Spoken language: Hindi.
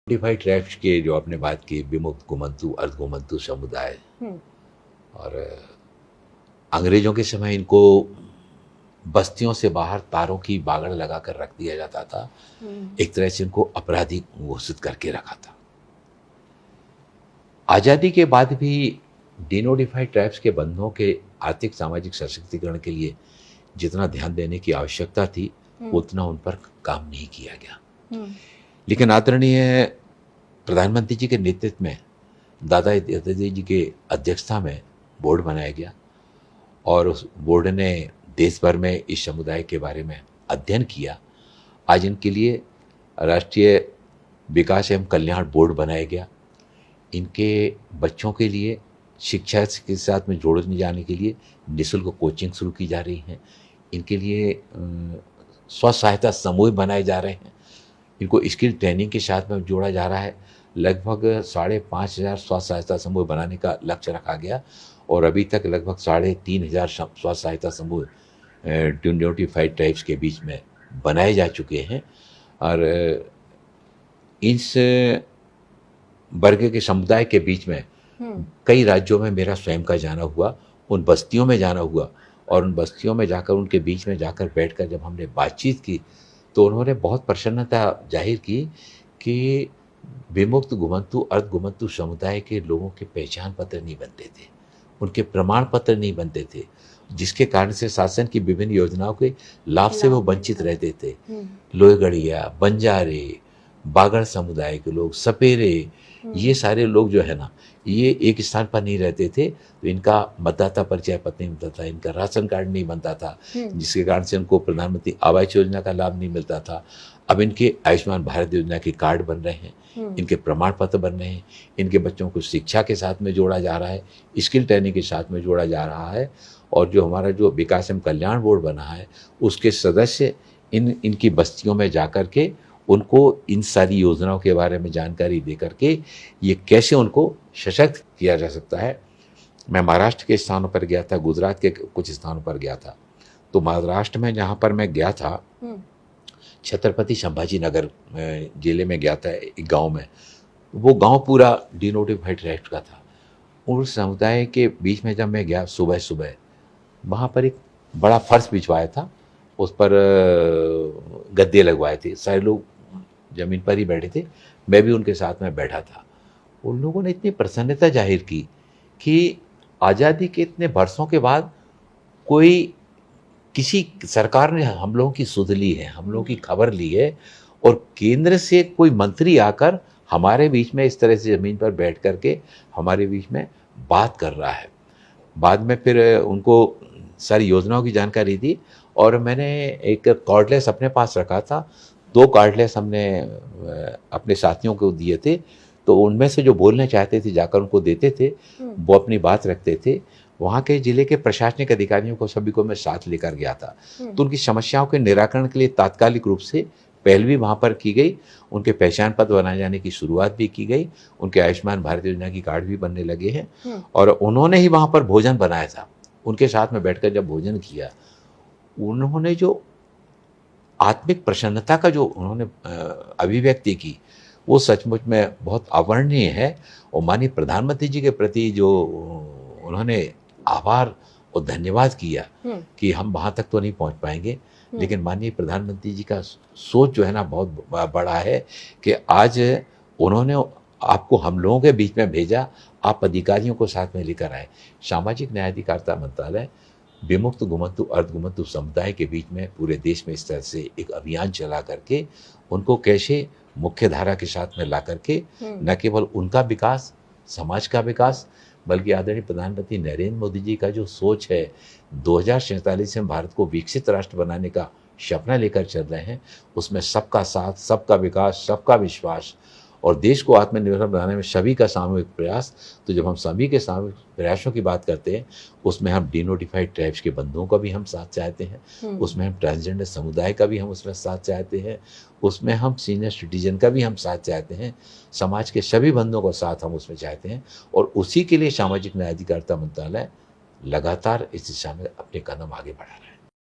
डिफाइड ट्राइब्स के जो आपने बात की, विमुक्त घुमंतु अर्धघुमंतु समुदाय, और अंग्रेजों के समय इनको बस्तियों से बाहर तारों की बागड़ लगाकर रख दिया जाता था। एक तरह से इनको अपराधी घोषित करके रखा था। आज़ादी के बाद भी डिनोटिफाइड ट्राइब्स के बंधुओं के आर्थिक सामाजिक सशक्तिकरण के लिए जितना ध्यान देने की आवश्यकता थी उतना उन पर काम नहीं किया गया। लेकिन आदरणीय प्रधानमंत्री जी के नेतृत्व में दादा यतीन्द्र जी के अध्यक्षता में बोर्ड बनाया गया और उस बोर्ड ने देश भर में इस समुदाय के बारे में अध्ययन किया। आज इनके लिए राष्ट्रीय विकास एवं कल्याण बोर्ड बनाया गया। इनके बच्चों के लिए शिक्षा के साथ में जोड़ने जाने के लिए निःशुल्क कोचिंग शुरू की जा रही है। इनके लिए स्व सहायता समूह बनाए जा रहे हैं। इनको स्किल ट्रेनिंग के साथ में जोड़ा जा रहा है। लगभग 5,500 स्व सहायता समूह बनाने का लक्ष्य रखा गया और अभी तक लगभग 3,500 स्व सहायता समूह डिनोटिफाइड ट्राइब्स के बीच में बनाए जा चुके हैं। और इस वर्ग के समुदाय के बीच में कई राज्यों में मेरा स्वयं का जाना हुआ, उन बस्तियों में जाना हुआ और उन बस्तियों में जाकर उनके बीच में जाकर बैठकर जब हमने बातचीत की तो उन्होंने बहुत प्रसन्नता जाहिर की कि विमुक्त घुमंतु अर्धघुमंतु समुदाय के लोगों के पहचान पत्र नहीं बनते थे, उनके प्रमाण पत्र नहीं बनते थे, जिसके कारण से शासन की विभिन्न योजनाओं के लाभ से वो वंचित रहते थे। लोहगढ़िया, बंजारे, बागड़ समुदाय के लोग, सपेरे, ये सारे लोग जो है ना, ये एक स्थान पर नहीं रहते थे, तो इनका मतदाता परिचय पत्र नहीं मिलता था, इनका राशन कार्ड नहीं बनता था, जिसके कारण से उनको प्रधानमंत्री आवास योजना का लाभ नहीं मिलता था। अब इनके आयुष्मान भारत योजना के कार्ड बन रहे हैं, इनके प्रमाण पत्र बन रहे हैं, इनके बच्चों को शिक्षा के साथ में जोड़ा जा रहा है, स्किल ट्रेनिंग के साथ में जोड़ा जा रहा है। और जो हमारा जो विकास एवं कल्याण बोर्ड बना है उसके सदस्य इनकी बस्तियों में जाकर के उनको इन सारी योजनाओं के बारे में जानकारी दे करके ये कैसे उनको सशक्त किया जा सकता है। मैं महाराष्ट्र के स्थानों पर गया था, गुजरात के कुछ स्थानों पर गया था। तो महाराष्ट्र में जहाँ पर मैं गया था, छत्रपति संभाजी नगर जिले में गया था, एक गांव में। वो गांव पूरा डिनोटिफाइड ट्राइब्स का था। उस समुदाय के बीच में जब मैं गया सुबह सुबह, वहाँ पर एक बड़ा फर्श बिछवाया था, उस पर गद्दे लगवाए थे, सारे लोग ज़मीन पर ही बैठे थे, मैं भी उनके साथ में बैठा था। उन लोगों ने इतनी प्रसन्नता जाहिर की कि आज़ादी के इतने वर्षों के बाद कोई किसी सरकार ने हम लोगों की सुध ली है, हम लोगों की खबर ली है और केंद्र से कोई मंत्री आकर हमारे बीच में इस तरह से ज़मीन पर बैठ करके हमारे बीच में बात कर रहा है। बाद में फिर उनको सारी योजनाओं की जानकारी दी और मैंने एक कार्डलेस अपने पास रखा था, 2 कार्डलेस हमने अपने साथियों को दिए थे। तो उनमें से जो बोलना चाहते थे जाकर उनको देते थे, वो अपनी बात रखते थे। वहाँ के जिले के प्रशासनिक अधिकारियों को सभी को मैं साथ लेकर गया था। तो उनकी समस्याओं के निराकरण के लिए तात्कालिक रूप से पहल भी वहाँ पर की गई, उनके पहचान पत्र बनाए जाने की शुरुआत भी की गई, उनके आयुष्मान भारत योजना की कार्ड भी बनने लगे हैं। और उन्होंने ही वहाँ पर भोजन बनाया था। उनके साथ में बैठकर जब भोजन किया, उन्होंने जो आत्मिक प्रसन्नता का जो उन्होंने अभिव्यक्ति की, वो सचमुच में बहुत अवर्णनीय है। और माननीय प्रधानमंत्री जी के प्रति जो उन्होंने आभार और धन्यवाद किया कि हम वहाँ तक तो नहीं पहुँच पाएंगे, लेकिन माननीय प्रधानमंत्री जी का सोच जो है ना बहुत बड़ा है कि आज उन्होंने आपको हम लोगों के बीच में भेजा, आप अधिकारियों को साथ में लेकर आए। सामाजिक न्याय अधिकारिता मंत्रालय विमुक्त घुमंतु अर्धघुमंतु समुदाय के बीच में पूरे देश में इस तरह से एक अभियान चला करके उनको कैसे मुख्य धारा के साथ में ला करके न केवल उनका विकास, समाज का विकास, बल्कि आदरणीय प्रधानमंत्री नरेंद्र मोदी जी का जो सोच है 2047 में भारत को विकसित राष्ट्र बनाने का सपना लेकर चल रहे हैं, उसमें सबका साथ, सबका विकास, सबका विश्वास और देश को आत्मनिर्भर बनाने में सभी का सामूहिक प्रयास। तो जब हम सभी के सामूहिक प्रयासों की बात करते हैं, उसमें हम डिनोटिफाइड ट्राइब्स के बंधुओं का भी हम साथ चाहते हैं, उसमें हम ट्रांसजेंडर समुदाय का भी हम उसमें साथ चाहते हैं, उसमें हम सीनियर सिटीजन का भी हम साथ चाहते हैं, समाज के सभी बंधुओं का साथ हम उसमें चाहते हैं। और उसी के लिए सामाजिक न्याय अधिकारिता मंत्रालय लगातार इस दिशा में अपने कदम आगे बढ़ा रहा है।